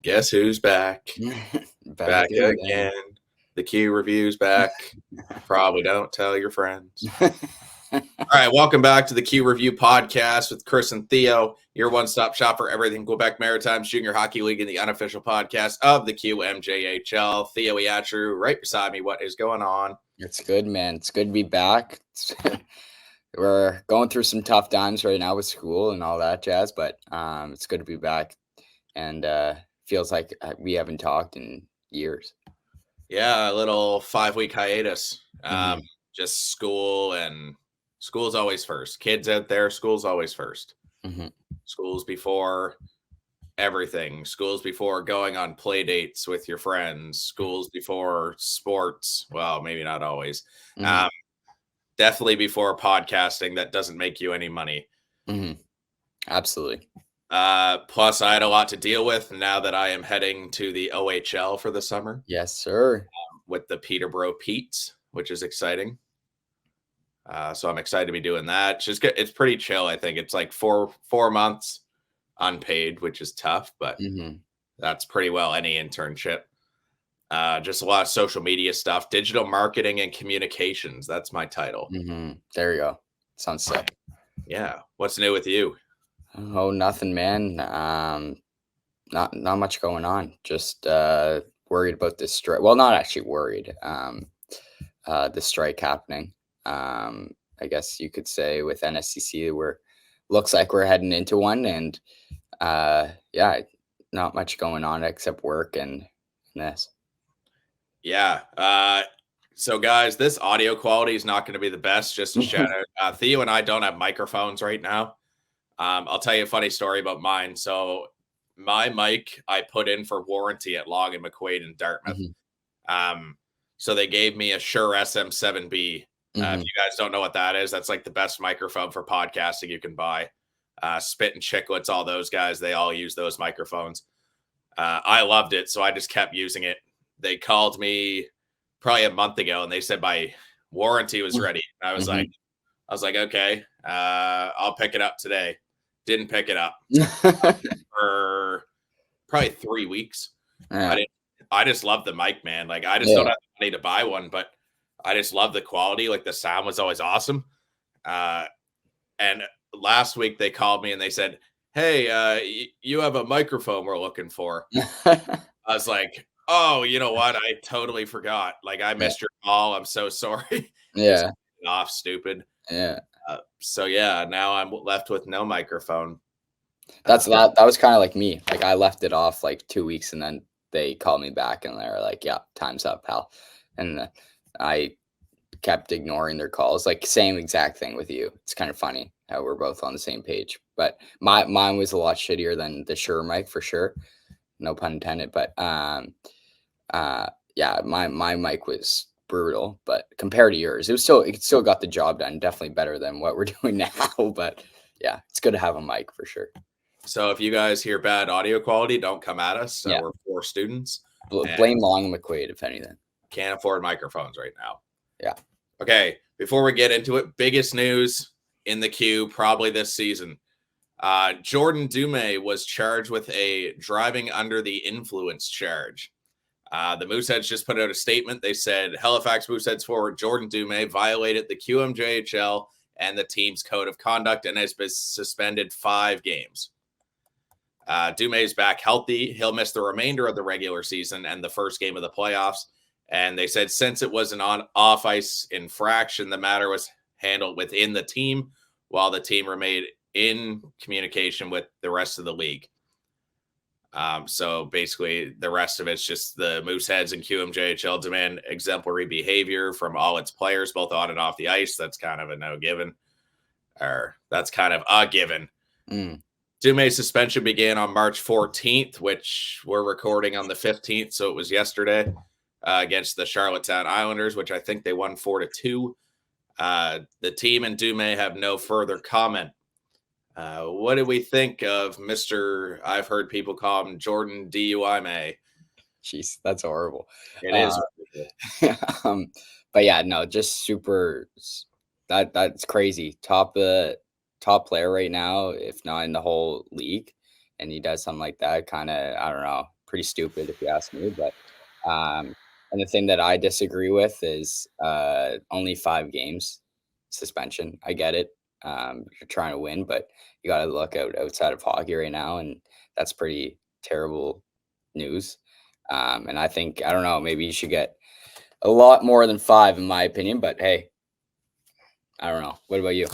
Guess who's back? Back Back again. again. The Q review's back. Probably don't tell your friends. All right, welcome back to the Q Review podcast with Chris and Theo, your one-stop shop for everything Quebec Maritimes Junior Hockey League and the unofficial podcast of the QMJHL. Theo Iatru right beside me. What is going on? It's good, man. It's good to be back. We're going through some tough times right now with school and all that jazz, but it's good to be back. And feels like we haven't talked in years. Yeah, a little 5-week hiatus. Mhm. Just school, and school's always first. Kids out there, school's always first. Mhm. School's before everything. School's before going on play dates with your friends. School's before sports. Well, maybe not always. Mhm. Definitely before podcasting that doesn't make you any money. Mhm. Absolutely. Plus, I had a lot to deal with now that I am heading to the OHL for the summer Yes, sir. with the Peterborough Petes, which is exciting. So I'm excited to be doing that. It's pretty chill. I think it's like four months unpaid, which is tough, but Mhm. that's pretty well any internship. Just a lot of social media stuff, digital marketing and communications. That's my title. Mhm. There you go. Sounds sick. Yeah. What's new with you? Oh, nothing, man. Not much going on. Just worried about this strike. Well, not actually worried. The strike happening. I guess you could say with NSCC, looks like we're heading into one, and yeah, not much going on except work and this. Yeah. So guys, this audio quality is not going to be the best. Just a shout out. Theo and I don't have microphones right now. I'll tell you a funny story about mine. So my mic I put in for warranty at Long and McQuaid in Dartmouth. So they gave me a Shure SM7B. If you guys don't know what that is, that's like the best microphone for podcasting you can buy. Spit and Chicklets, all those guys, they all use those microphones. I loved it, so I just kept using it. They called me probably a month ago, and they said my warranty was ready. I was like, okay, I'll pick it up today. Didn't pick it up for probably 3 weeks. Yeah. I just love the mic, man. Like I just don't have the money to buy one, but I just love the quality. Like the sound was always awesome. And last week they called me and they said, "Hey, you have a microphone we're looking for." I was like, "Oh, you know what? I totally forgot. Like I missed your call. I'm so sorry." Just Yeah. off, stupid. Yeah. So yeah, now I'm left with no microphone. That was kind of like me. Like I left it off like 2 weeks, and then they called me back, and they were like, "Yeah, time's up, pal." And I kept ignoring their calls. Like same exact thing with you. It's kind of funny how we're both on the same page. But mine was a lot shittier than the Shure mic for sure. No pun intended. But yeah, my mic was brutal. But compared to yours, it still got the job done. Definitely better than what we're doing now. But yeah, it's good to have a mic for sure. So if you guys hear bad audio quality, don't come at us. Yeah. We're 4 students. Blame Long and McQuaid if anything. Can't afford microphones right now. Yeah. Okay, before we get into it, biggest news in the queue probably this season. Jordan Dumais was charged with a driving under the influence charge. The Mooseheads just put out a statement. They said Halifax Mooseheads forward Jordan Dumais violated the QMJHL and the team's code of conduct and has been suspended 5 games. Dumais is back healthy. He'll miss the remainder of the regular season and the first game of the playoffs. And they said since it was an off-ice infraction, the matter was handled within the team while the team remained in communication with the rest of the league. So basically, the rest of it's just the Mooseheads and QMJHL demand exemplary behavior from all its players, both on and off the ice. That's kind of a no-given. Or that's kind of a given. Dumais' suspension began on March 14th, which we're recording on the 15th, so it was yesterday, against the Charlottetown Islanders, which I think they won 4-2. The team and Dumais have no further comment. What do we think of Mr. I've heard people call him Jordan DUI May? Jeez, that's horrible. It is. But yeah, no, just super. That's crazy. Top player right now, if not in the whole league, and he does something like that. Kind of, I don't know, pretty stupid if you ask me. But and the thing that I disagree with is only 5 games suspension. I get it. You're trying to win, but you got to look outside of hockey right now, and that's pretty terrible news. And I think I don't know. Maybe you should get a lot more than 5, in my opinion. But hey, I don't know. What about you?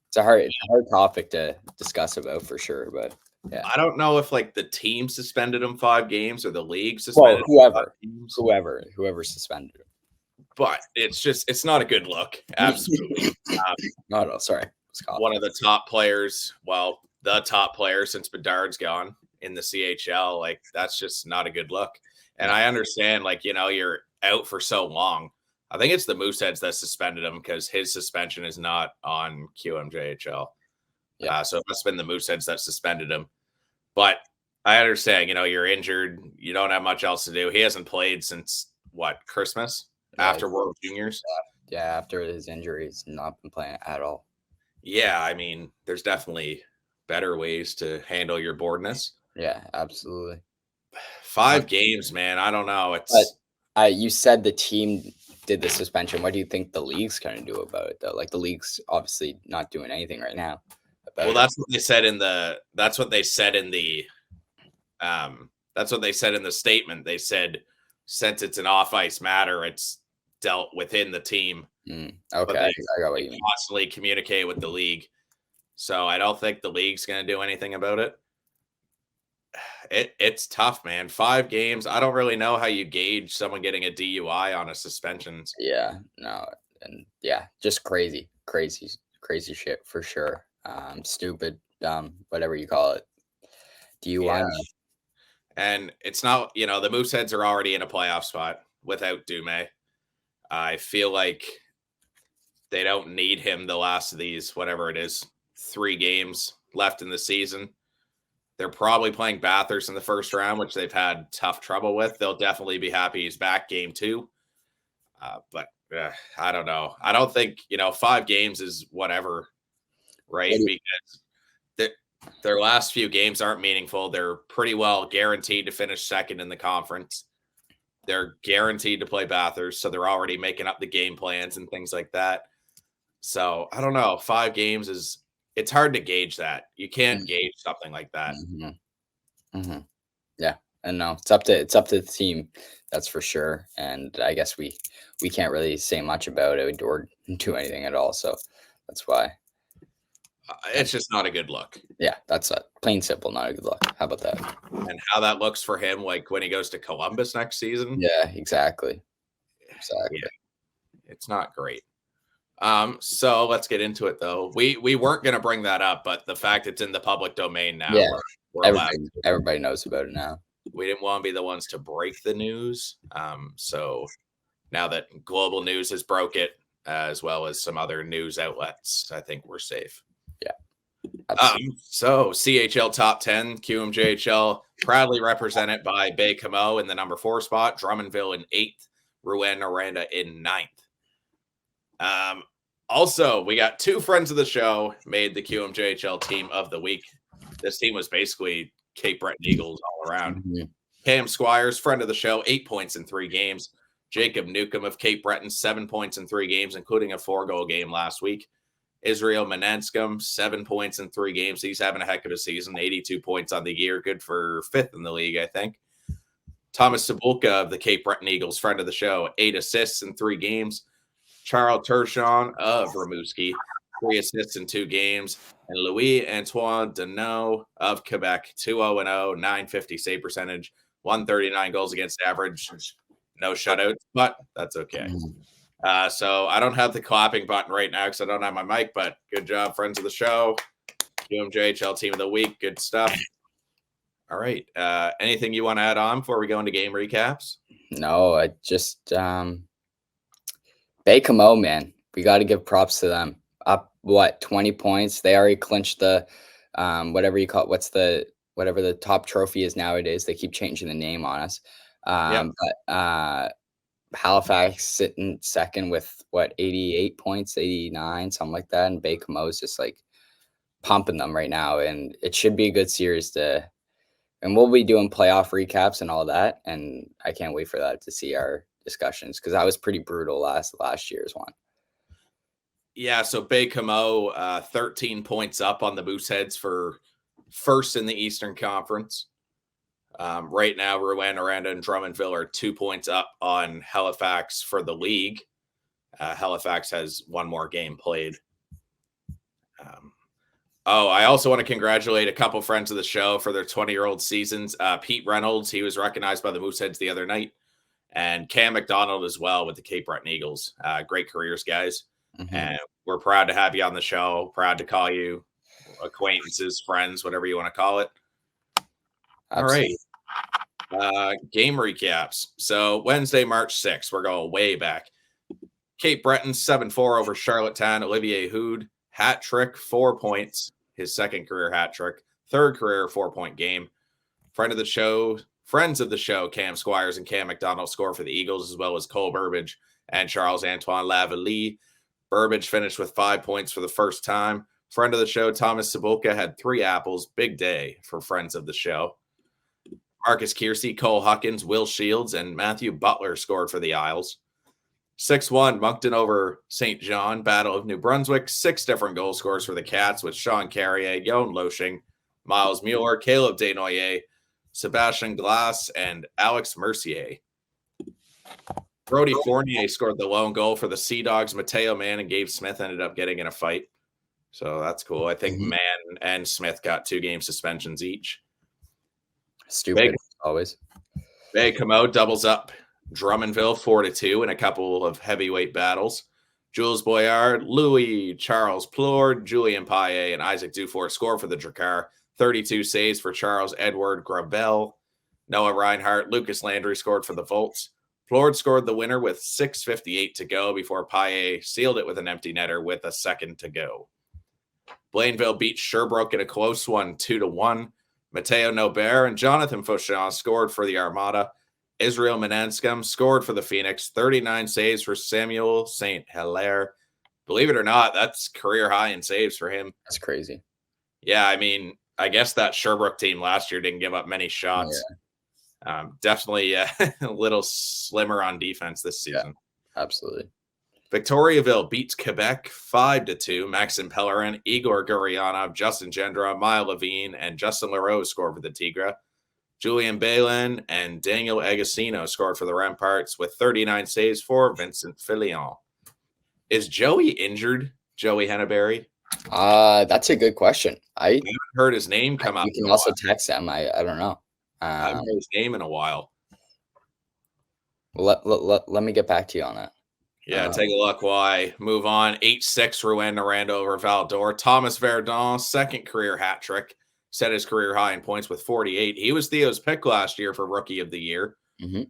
It's a hard topic to discuss about for sure. But yeah, I don't know if like the team suspended him 5 games or the league suspended him 5 games. whoever suspended him. But it's not a good look. Absolutely. No, sorry. One of the top players, well, the top player since Bedard's gone in the CHL, like that's just not a good look. And I understand, like, you're out for so long. I think it's the Mooseheads that suspended him because his suspension is not on QMJHL. Yeah. So it must have been the Mooseheads that suspended him. But I understand, you're injured. You don't have much else to do. He hasn't played since, Christmas? After World Juniors? Yeah, after his injury, he's not been playing at all. Yeah, I mean, there's definitely better ways to handle your boredness. Yeah, absolutely. 5 games, man. I don't know. You said the team did the suspension. What do you think the league's going to do about it, though? Like, the league's obviously not doing anything right now. That's what they said in the. That's what they said in the. That's what they said in the statement. They said, since it's an off-ice matter, it's dealt within the team. Okay, I got what you mean. Constantly communicate with the league, so I don't think the league's going to do anything about it. It's tough, man. 5 games. I don't really know how you gauge someone getting a DUI on a suspension. Yeah, no, and yeah, just crazy shit for sure. Stupid, dumb, whatever you call it. DUI. Yeah. And it's not, the Mooseheads are already in a playoff spot without Dumais. I feel like they don't need him the last of these, whatever it is, 3 games left in the season. They're probably playing Bathurst in the first round, which they've had tough trouble with. They'll definitely be happy he's back game 2. But I don't know. I don't think, 5 games is whatever, right? Because their last few games aren't meaningful. They're pretty well guaranteed to finish second in the conference. They're guaranteed to play Bathurst, so they're already making up the game plans and things like that. So I don't know. 5 games it's hard to gauge that. You can't gauge something like that. Yeah, and no, it's up to the team, that's for sure. And I guess we can't really say much about it or do anything at all. So that's why it's just not a good look. Yeah, that's plain simple, not a good look. How about that? And how that looks for him, like when he goes to Columbus next season. Yeah, exactly. Yeah, it's not great. So let's get into it, though. We weren't going to bring that up, but the fact it's in the public domain now, yeah, everybody knows about it now. We didn't want to be the ones to break the news. So now that Global News has broke it, as well as some other news outlets, I think we're safe. Yeah. So CHL top 10, QMJHL proudly represented by Bay Camo in the number 4 spot, Drummondville in 8th, Rouen-Noranda in 9th. Also, we got 2 friends of the show made the QMJHL team of the week. This team was basically Cape Breton Eagles all around. Cam Squires, friend of the show, 8 points in 3 games. Jacob Newcomb of Cape Breton, 7 points in 3 games, including a 4-goal game last week. Israel Menanscom, 7 points in 3 games. He's having a heck of a season, 82 points on the year, good for 5th in the league, I think. Thomas Sabulka of the Cape Breton Eagles, friend of the show, 8 assists in 3 games. Charles Turchon of Rimouski, 3 assists in 2 games. And Louis-Antoine Deneau of Quebec, 2-0-0, 950 save percentage, 139 goals against average. No shutouts, but that's okay. So I don't have the clapping button right now because I don't have my mic, but good job, friends of the show. QMJHL team of the week. Good stuff. All right. Anything you want to add on before we go into game recaps? No, I just Bay Camo, man. We got to give props to them. Up 20 points. They already clinched the whatever you call it, whatever the top trophy is nowadays. They keep changing the name on us. But Halifax sitting second with 88 points, 89, something like that. And Bay Camo is just like pumping them right now. And it should be a good series to And we'll be doing playoff recaps and all that. And I can't wait for that to see our discussions because that was pretty brutal last year's one. Yeah, so Bay Camo, 13 points up on the Mooseheads for first in the Eastern Conference. Right now, Rouen, Aranda, and Drummondville are 2 points up on Halifax for the league. Halifax has one more game played. I also want to congratulate a couple friends of the show for their 20-year-old seasons. Pete Reynolds, he was recognized by the Mooseheads the other night, and Cam McDonald as well with the Cape Breton Eagles. Great careers, guys. Mm-hmm. And we're proud to have you on the show. Proud to call you acquaintances, friends, whatever you want to call it. Absolutely. All right. Game recaps. So Wednesday, March 6th, we're going way back. Cape Breton 7-4 over Charlottetown. Olivier Hood, hat trick, 4 points. His second career hat trick. Third career 4-point game. Friends of the show, Cam Squires and Cam McDonald score for the Eagles, as well as Cole Burbage and Charles-Antoine Lavallee. Burbage finished with 5 points for the first time. Friend of the show, Thomas Cibulka, had 3 apples. Big day for friends of the show. Marcus Kiersey, Cole Huckins, Will Shields, and Matthew Butler scored for the Isles. 6-1, Moncton over St. John, Battle of New Brunswick. 6 different goal scorers for the Cats with Sean Carrier, Jon Loshing, Miles Mueller, Caleb Desnoyers, Sebastian Glass, and Alex Mercier. Brody Fournier scored the lone goal for the Sea Dogs. Mateo Mann and Gabe Smith ended up getting in a fight. So that's cool. I think Mann and Smith got 2-game suspensions each. Stupid, always. Bay Camo doubles up Drummondville 4-2 in a couple of heavyweight battles. Jules Boyard, Louis Charles Plourde, Julian Paillet, and Isaac Dufour score for the Drakkar. 32 saves for Charles Edward Grabel. Noah Reinhardt, Lucas Landry scored for the Volts. Plourde scored the winner with 6:58 to go before Paillet sealed it with an empty netter with a second to go. Blainville beat Sherbrooke in a close one, 2-1. Mateo Nobert and Jonathan Fauchon scored for the Armada. Israel Menanscom scored for the Phoenix. 39 saves for Samuel St. Hilaire. Believe it or not, that's career high in saves for him. That's crazy. Yeah, I mean, I guess that Sherbrooke team last year didn't give up many shots. Yeah. Definitely a little slimmer on defense this season. Yeah, absolutely. Victoriaville beats Quebec 5-2. Maxim Pellerin, Igor Gurianov, Justin Gendra, Maya Levine, and Justin Leroux scored for the Tigre. Julian Balin and Daniel Agostino scored for the Ramparts with 39 saves for Vincent Filion. Is Joey injured, Joey Henneberry? That's a good question. I haven't heard his name come up. You can also text him. I don't know. I haven't heard his name in a while. Let me get back to you on that. Yeah, take a look while I move on. 8-6 Rouen Aranda over Val d'Or. Thomas Verdon, second career hat trick, set his career high in points with 48. He was Theo's pick last year for Rookie of the Year. Mm-hmm.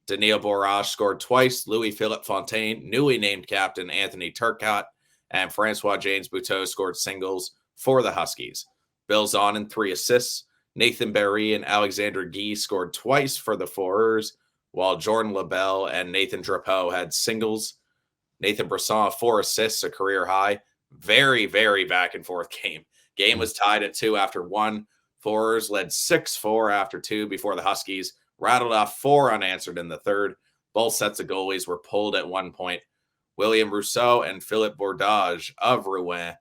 Daniil Bourage scored twice. Louis-Philippe Fontaine, newly named captain Anthony Turcotte, and Francois James Bouteau scored singles for the Huskies. Bill Zonin, 3 assists. Nathan Barry and Alexander Guy scored twice for the Foreurs, while Jordan LaBelle and Nathan Drapeau had singles. Nathan Brisson, 4 assists, a career high. Very, very back and forth game. Game was tied at 2 after 1. Foreurs led 6-4 after 2 before the Huskies rattled off 4 unanswered in the third. Both sets of goalies were pulled at one point. William Rousseau and Philippe Bourdage of Rouen,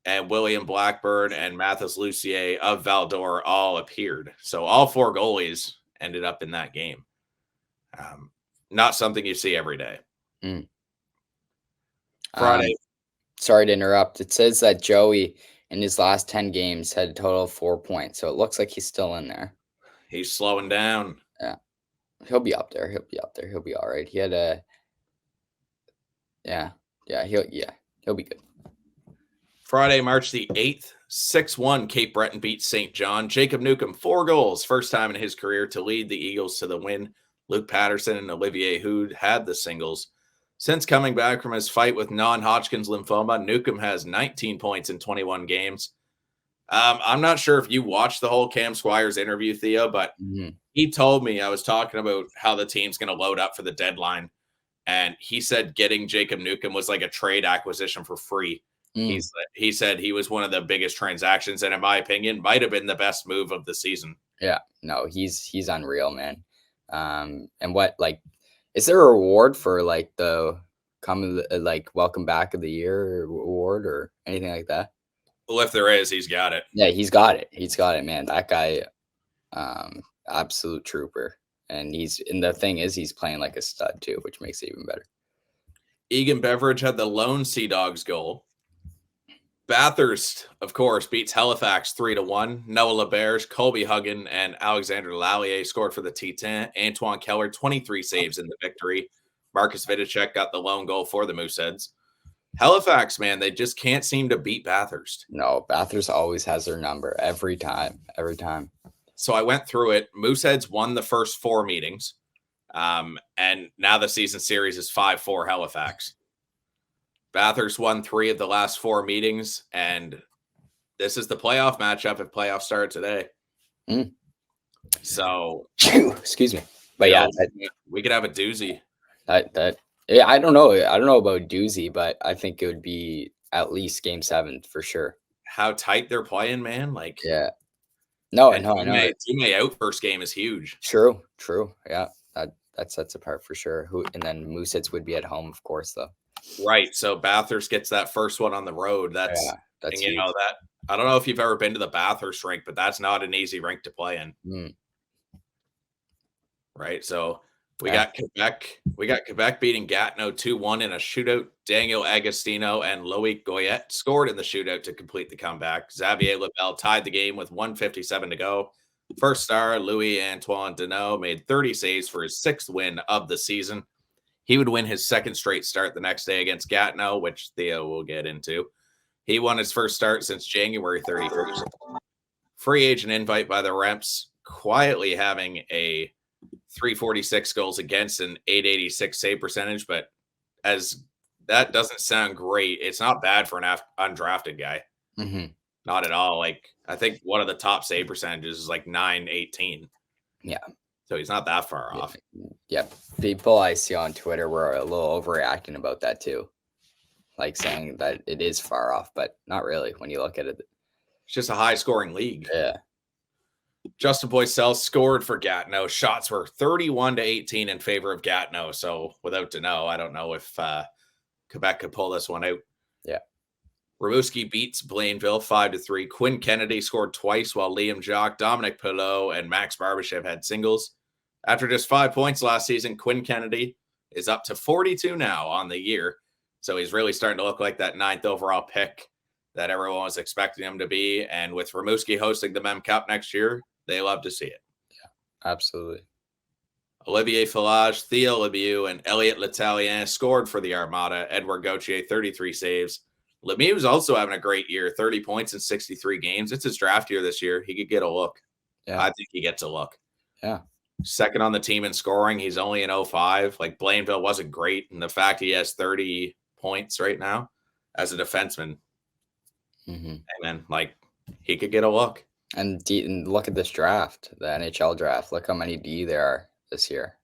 and William Blackburn and Mathis Lucier of Val d'Or all appeared. So all 4 goalies ended up in that game. Not something you see every day. Friday. Sorry to interrupt. It says that Joey in his last 10 games had a total of 4 points. So it looks like he's still in there. He's slowing down. Yeah. He'll be up there. He'll be all right. He had a he'll be good. Friday, March the 8th, 6-1 Cape Breton beats St. John. Jacob Newcomb, 4 goals, first time in his career to lead the Eagles to the win. Luke Patterson and Olivier Hood had the singles. Since coming back from his fight with non-Hodgkin's lymphoma, Newcomb has 19 points in 21 games. I'm not sure if you watched the whole Cam Squires interview, Theo, but he told me, I was talking about how the team's going to load up for the deadline, and he said getting Jacob Newcomb was like a trade acquisition for free. Mm. He said he was one of the biggest transactions, and in my opinion, might have been the best move of the season. Yeah, no, he's unreal, man. And what like is there a reward for like the like welcome back of the year award or anything like that? Well, if there is, he's got it. Yeah, he's got it. He's got it, man. That guy, absolute trooper. And the thing is, he's playing like a stud too, which makes it even better. Egan Beveridge had the lone Sea Dogs goal. Bathurst, of course, beats Halifax 3-1. Noah LeBerge, Colby Huggan, and Alexander Lallier scored for the T10. Antoine Keller, 23 saves in the victory. Marcus Vidicek got the lone goal for the Mooseheads. Halifax, man, they just can't seem to beat Bathurst. No, Bathurst always has their number every time. Every time. So I went through it. Mooseheads won the first 4 meetings. And now the season series is 5-4 Halifax. Bathurst won 3 of the last 4 meetings, and this is the playoff matchup if playoffs start today. Mm. So, excuse me, but yeah, we could have a doozy. Yeah, I don't know. I don't know about doozy, but I think it would be at least game 7 for sure. How tight they're playing, man! Like, yeah, no, I know. Teammate out first game is huge. True. Yeah, that sets apart for sure. And then Mooseheads would be at home, of course, though. Right. So Bathurst gets that first one on the road. That's huge. That I don't know if you've ever been to the Bathurst rink, but that's not an easy rink to play in. Mm. Right. So we got Quebec. We got Quebec beating Gatineau 2-1 in a shootout. Daniel Agostino and Loic Goyette scored in the shootout to complete the comeback. Xavier Lebel tied the game with 1:57 to go. First star, Louis Antoine Deneau, made 30 saves for his 6th win of the season. He would win his 2nd straight start the next day against Gatineau, which Theo will get into. He won his first start since January 31st. Free agent invite by the Remps, quietly having a 346 goals against an 886 save percentage, but as that doesn't sound great, it's not bad for an undrafted guy. Mm-hmm. Not at all. Like, I think one of the top save percentages is like 918. Yeah. So he's not that far off. Yeah. People I see on Twitter were a little overreacting about that too. Like saying that it is far off, but not really when you look at it. It's just a high scoring league. Yeah. Justin Boycel scored for Gatineau. Shots were 31-18 in favor of Gatineau. So without Deneau, I don't know if Quebec could pull this one out. Yeah. Rimouski beats Blainville 5-3. Quinn Kennedy scored twice while Liam Jock, Dominic Pilot, and Max Barbashev had singles. After just 5 points last season, Quinn Kennedy is up to 42 now on the year. So he's really starting to look like that 9th overall pick that everyone was expecting him to be. And with Rimouski hosting the Mem Cup next year, they love to see it. Yeah, absolutely. Olivier Filage, Theo Lemieux, and Elliot L'Italien scored for the Armada. Edouard Gauthier, 33 saves. Lemieux is also having a great year, 30 points in 63 games. It's his draft year this year. He could get a look. Yeah. I think he gets a look. Yeah. 2nd on the team in scoring. He's only in 05. Like, Blainville wasn't great. And the fact he has 30 points right now as a defenseman, man, like, he could get a look. And look at this draft, the NHL draft. Look how many D there are this year.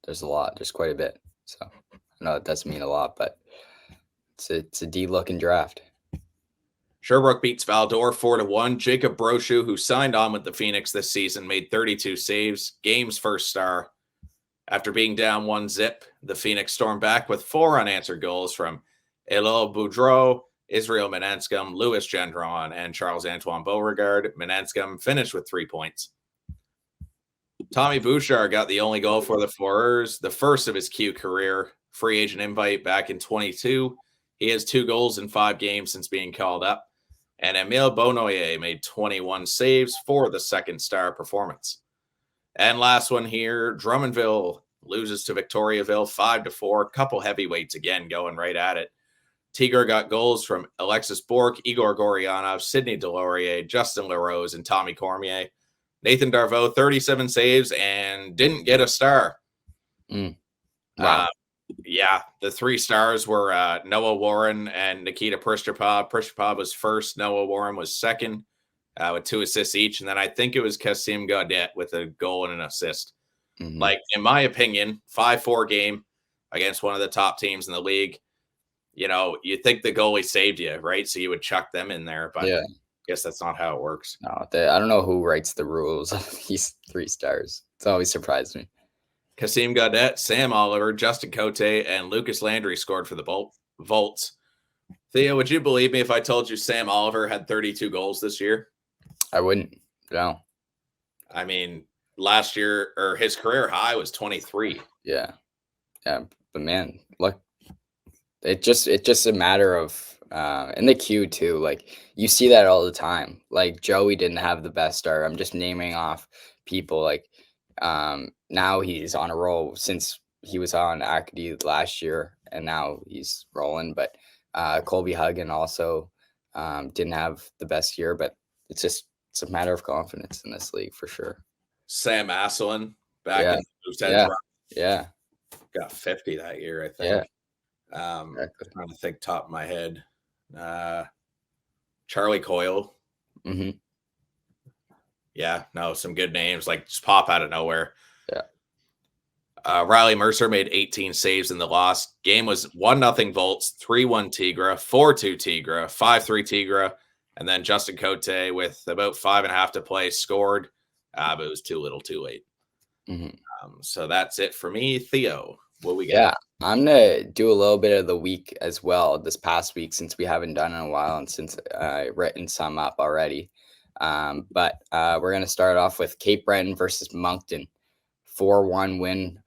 There's a lot. There's quite a bit. So I know it doesn't mean a lot, but it's a D-looking draft. Sherbrooke beats Val-d'Or 4-1. Jacob Brochu, who signed on with the Phoenix this season, made 32 saves. Game's first star. After being down 1-0, the Phoenix stormed back with 4 unanswered goals from Elul Boudreau, Israel Menenskum, Louis Gendron, and Charles-Antoine Beauregard. Menenskum finished with 3 points. Tommy Bouchard got the only goal for the Foreurs, the first of his Q career. Free agent invite back in 22. He has 2 goals in 5 games since being called up. And Emile Bonoyer made 21 saves for the 2nd star performance. And last one here, Drummondville loses to Victoriaville 5-4. Couple heavyweights again going right at it. Tigre got goals from Alexis Bourque, Igor Goryanov, Sidney Delorier, Justin LaRose, and Tommy Cormier. Nathan Darvaux, 37 saves and didn't get a star. Wow. Yeah, the 3 stars were Noah Warren and Nikita Prishchapov. Prishchapov was first. Noah Warren was second with 2 assists each. And then I think it was Kasim Gaudet with a goal and an assist. Like, in my opinion, 5-4 game against one of the top teams in the league. you think the goalie saved you, right? So you would chuck them in there, but Yeah. I guess that's not how it works. No, I don't know who writes the rules of these 3 stars. It's always surprised me. Kasim Gaudette, Sam Oliver, Justin Cote, and Lucas Landry scored for the Volts. Theo, would you believe me if I told you Sam Oliver had 32 goals this year? I wouldn't. No. I mean, last year, or his career high was 23. Yeah. Yeah. But man, look, it's just a matter of in the queue too. Like you see that all the time. Like Joey didn't have the best start. I'm just naming off people. Like now he's on a roll since he was on Acadie last year, and now he's rolling. But Colby Huggan also didn't have the best year, but it's a matter of confidence in this league for sure. Sam Asselin back Yeah. in the Yeah. run, Yeah. got 50 that year, I Yeah. think. Exactly. Trying to think top of my head. Charlie Coyle. Hmm. Yeah, no, some good names like just pop out of nowhere. Yeah. Riley Mercer made 18 saves in the loss. Game was 1-0 Volts, 3-1 Tigra, 4-2 Tigra, 5-3 Tigra, and then Justin Cote with about 5.5 to play scored, but it was too little, too late. Hmm. So that's it for me. Theo, what we got? Yeah, I'm gonna do a little bit of the week as well this past week since we haven't done it in a while and since I've written some up already. But we're gonna start off with Cape Breton versus Moncton, 4-1 win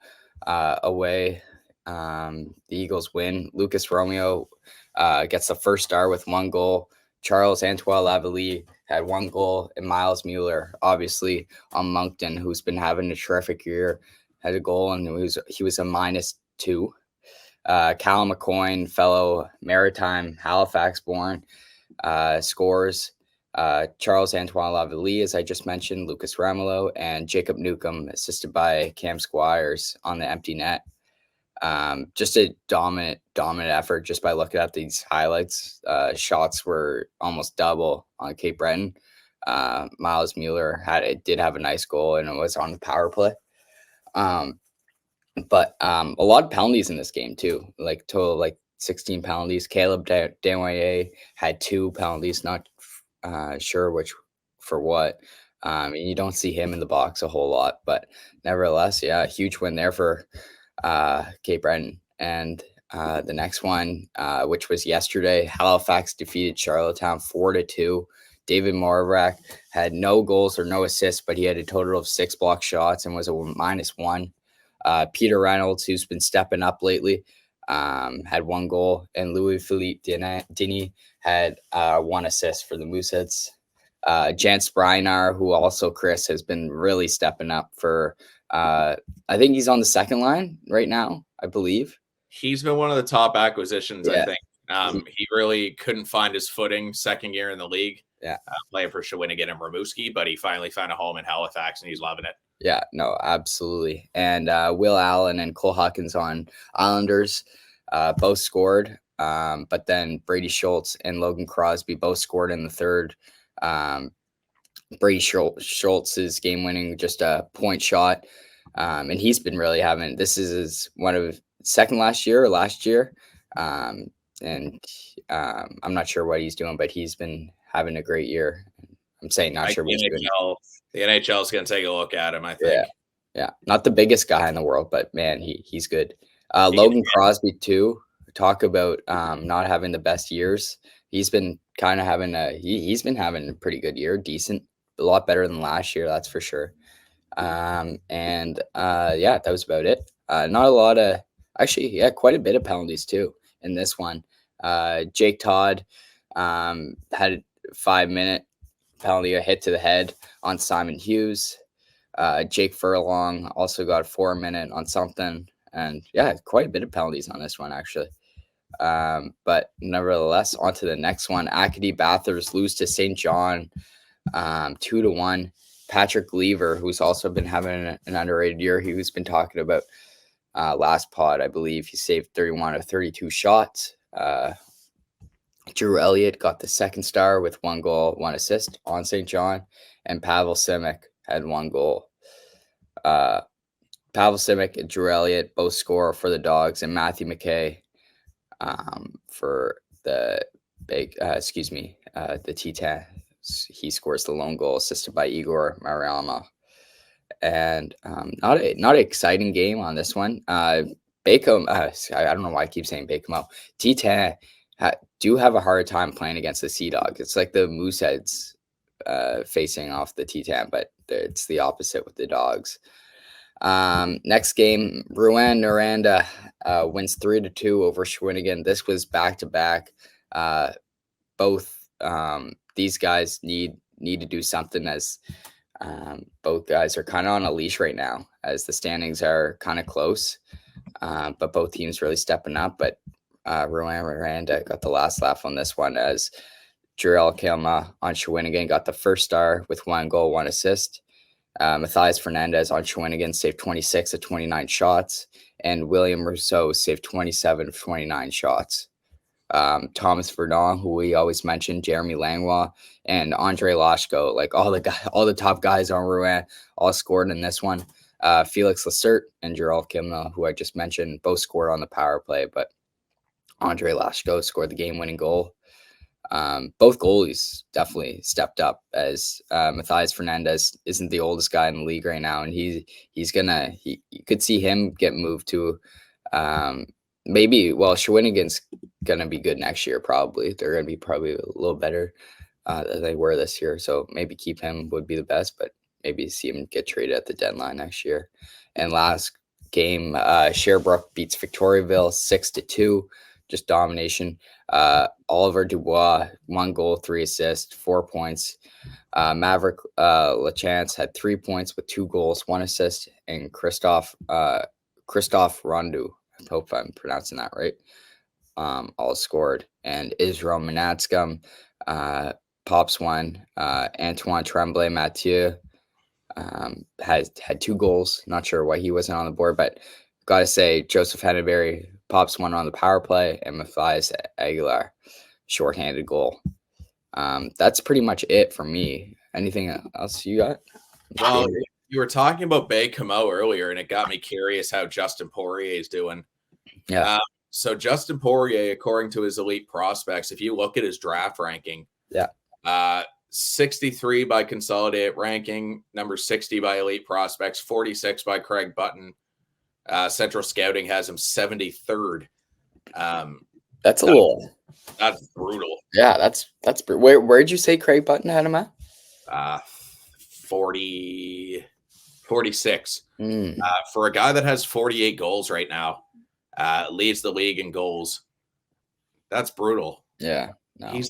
away. The Eagles win. Lucas Romeo gets the first star with 1 goal. Charles Antoine Lavallée had 1 goal, and Miles Mueller, obviously on Moncton, who's been having a terrific year, had a goal, and he was a -2. Callum McCoy, fellow Maritime Halifax born, scores. Charles Antoine Lavallée, as I just mentioned, Lucas Ramelow, and Jacob Newcomb, assisted by Cam Squires on the empty net. Just a dominant effort just by looking at these highlights. Shots were almost double on Cape Breton. Miles Mueller did have a nice goal, and it was on the power play. But a lot of penalties in this game too, like total like 16 penalties. Caleb Desnoyers had 2 penalties, not sure which for what. And you don't see him in the box a whole lot, but nevertheless, yeah, a huge win there for Cape Breton. And the next one, which was yesterday, Halifax defeated Charlottetown 4-2. David Moravak had no goals or no assists, but he had a total of 6 block shots and was a -1. Peter Reynolds, who's been stepping up lately, had 1 goal, and Louis-Philippe Dini had 1 assist for the Mooseheads. Jance Brynar, who also Chris has been really stepping up for. I think he's on the second line right now, I believe. He's been one of the top acquisitions, Yeah. I think. He really couldn't find his footing second year in the league. Yeah. Playing for Shawinigan and Rimouski, but he finally found a home in Halifax, and he's loving it. Yeah, no, absolutely. And Will Allen and Cole Huckins on Islanders both scored. But then Brady Schultz and Logan Crosby both scored in the third. Brady Schultz's game-winning, just a point shot. And he's been really having, this is his one of second last year. And I'm not sure what he's doing, but he's been having a great year. I'm saying not sure what he's doing. The NHL is going to take a look at him, I think. Yeah. Not the biggest guy in the world, but man, he's good. Logan Crosby too. Talk about not having the best years. He's been kind of having he's been having a pretty good year, decent, a lot better than last year, that's for sure. Yeah, that was about it. Not a lot of quite a bit of penalties too in this one. Jake Todd had a 5-minute penalty, a hit to the head on Simon Hughes. Jake Furlong also got a 4-minute on something, and yeah, quite a bit of penalties on this one actually. But nevertheless, on to the next one. Acadie Bathurst lose to St. John 2-1. Patrick Lever, who's also been having an underrated year, he's been talking about last pod, I believe. He saved 31 of 32 shots. Drew Elliott got the second star with 1 goal, 1 assist on St. John, and Pavel Simic had 1 goal. Pavel Simic and Drew Elliott both score for the Dogs, and Matthew McKay for the the T10. He scores the lone goal, assisted by Igor Mariama. And not an exciting game on this one. Bacom, I don't know why I keep saying Bacamo. T10 do have a hard time playing against the Sea Dog. It's like the Mooseheads facing off the T10, but it's the opposite with the Dogs. Next game, Rouen Noranda wins 3-2 over Shawinigan. This was back to back. Both these guys need to do something, as both guys are kind of on a leash right now, as the standings are kind of close. But both teams really stepping up. But Rouen Noranda got the last laugh on this one, as Jurel Kilma on Shawinigan got the first star with 1 goal, 1 assist. Matthias Fernandez on Shawinigan saved 26 of 29 shots, and William Rousseau saved 27 of 29 shots. Thomas Verdon, who we always mention, Jeremy Langlois, and Andre Lashko, like all the top guys on Rouen, all scored in this one. Felix Lacerte and Gerald Kimna, who I just mentioned, both scored on the power play, but Andre Lashko scored the game-winning goal. Both goalies definitely stepped up, as Matthias Fernandez isn't the oldest guy in the league right now, and you could see him get moved to Shawinigan's gonna be good next year. Probably they're gonna be probably a little better than they were this year, so maybe keep him would be the best, but maybe see him get traded at the deadline next year. And last game, Sherbrooke beats Victoriaville 6-2. Just domination. Oliver Dubois, 1 goal, 3 assists, 4 points. Maverick Lachance had 3 points with 2 goals, 1 assist, and Christophe Rondu, I hope I'm pronouncing that right, all scored. And Israel Manatskum pops 1. Antoine Tremblay Mathieu had 2 goals. Not sure why he wasn't on the board, but gotta say, Joseph Henneberry pops 1 on the power play, and Matthias Aguilar, shorthanded goal. That's pretty much it for me. Anything else you got? Well, you were talking about Bay Camo earlier, and it got me curious how Justin Poirier is doing. Yeah. So Justin Poirier, according to his elite prospects, if you look at his draft ranking, 63 by consolidated ranking, number 60 by elite prospects, 46 by Craig Button. Central Scouting has him 73rd. That's brutal. Yeah, that's where'd you say Craig Button had him at? 46. For a guy that has 48 goals right now, leads the league in goals. That's brutal. Yeah. No.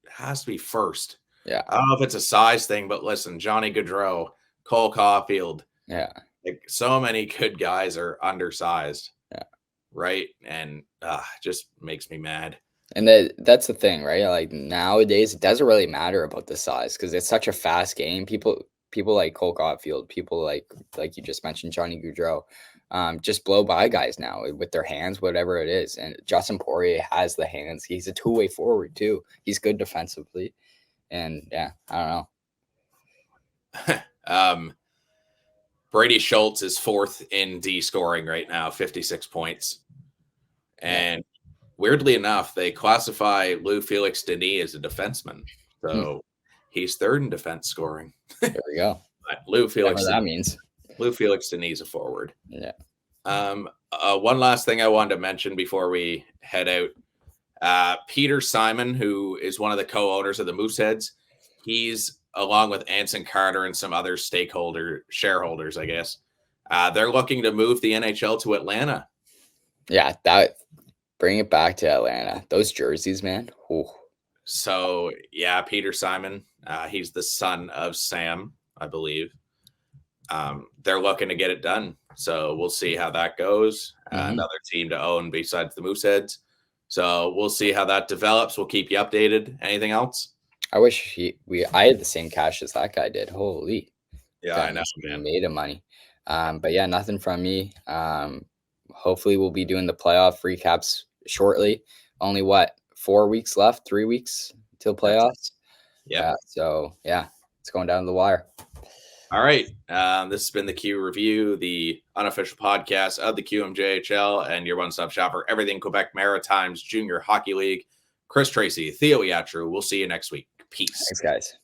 Has to be first. Yeah. I don't know if it's a size thing, but listen, Johnny Gaudreau, Cole Caulfield. Yeah. Like, so many good guys are undersized. Yeah. Right. And just makes me mad. And that's the thing, right? Like, nowadays, it doesn't really matter about the size, because it's such a fast game. People like Cole Caulfield, people like you just mentioned, Johnny Gaudreau, just blow by guys now with their hands, whatever it is. And Justin Poirier has the hands. He's a two-way forward too. He's good defensively. And yeah, I don't know. Brady Schultz is 4th in D scoring right now, 56 points. And weirdly enough, they classify Lou Felix Denis as a defenseman. So he's 3rd in defense scoring. There we go. But Lou Felix, that means. Lou Felix Denis is a forward. Yeah. One last thing I wanted to mention before we head out. Peter Simon, who is one of the co-owners of the Mooseheads, he's, along with Anson Carter and some other shareholders, I guess, they're looking to move the NHL to Atlanta. Yeah, bring it back to Atlanta. Those jerseys, man. Ooh. So, yeah, Peter Simon, he's the son of Sam, I believe. They're looking to get it done. So we'll see how that goes. Another team to own besides the Mooseheads. So we'll see how that develops. We'll keep you updated. Anything else? I wish I had the same cash as that guy did. Holy. Yeah, I know, man. Made of money. But yeah, nothing from me. Hopefully we'll be doing the playoff recaps shortly. Only 4 weeks left, 3 weeks till playoffs. Yeah. So yeah, it's going down to the wire. All right. This has been the Q Review, the unofficial podcast of the QMJHL and your one-stop shop for everything Quebec Maritimes Junior Hockey League. Chris Tracy, Theo Iatru. We'll see you next week. Peace. Thanks, guys.